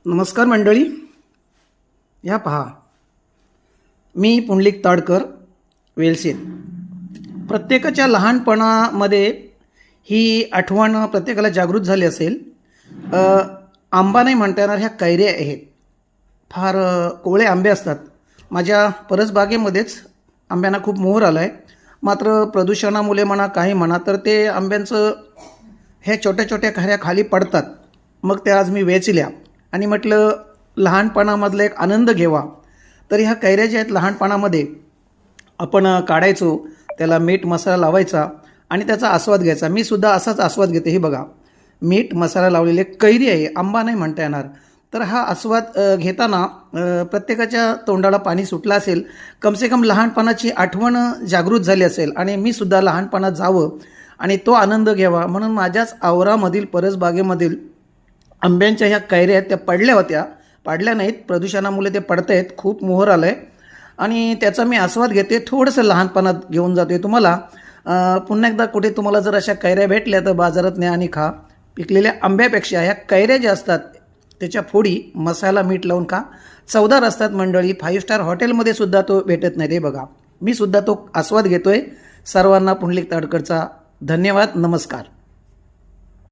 नमस्कार मंडळी, या पहा, मी पुंडलिक ताडकर वेलसेत. प्रत्येकाच्या लहानपणामध्ये ही आठवण प्रत्येकाला जागृत झाली असेल. आंबा नाही म्हणता येणार, ह्या कैऱ्या आहेत. फार कोवळे आंबे असतात. माझ्या परसबागेमध्येच आंब्यांना खूप मोहर आला आहे. मात्र प्रदूषणामुळे म्हणा काही म्हणा तर ते आंब्यांचं ह्या छोट्या छोट्या कैऱ्या खाली पडतात. मग त्या आज मी वेचल्या आणि म्हटलं लहानपणामधला एक आनंद घ्यावा. तर ह्या कैऱ्या ज्या आहेत लहानपणामध्ये आपण काढायचो, त्याला मीठ मसाला लावायचा आणि त्याचा आस्वाद घ्यायचा. मी सुद्धा असाच आस्वाद घेते. हे बघा, मीठ मसाला लावलेले कैरी आहे, आंबा नाही म्हणता येणार. तर हा आस्वाद घेताना प्रत्येकाच्या तोंडाला पाणी सुटलं असेल. कमसे कम लहानपणाची आठवण जागृत झाली असेल आणि मी सुद्धा लहानपणात जावं आणि तो आनंद घ्यावा म्हणून माझ्याच आवरामधील परसबागेमधील आंब्यांच्या ह्या कैऱ्या आहेत त्या पडल्या होत्या. पाडल्या नाहीत, प्रदूषणामुळे ते पडत आहेत. खूप मोहर आलं आहे आणि त्याचा मी आस्वाद घेते. थोडंसं लहानपणात घेऊन जाते तुम्हाला. पुन्हा एकदा कुठे तुम्हाला जर अशा कैऱ्या भेटल्या तर बाजारात न्या आणि खा. पिकलेल्या आंब्यापेक्षा ह्या कैऱ्या ज्या असतात त्याच्या फोडी मसाला मीठ लावून खा. चवदार असतात मंडळी. 5 स्टार हॉटेलमध्ये सुद्धा तो भेटत नाही. ते बघा, मी सुद्धा तो आस्वाद घेतोय. सर्वांना पुंडलिक ताडकरचा धन्यवाद. नमस्कार.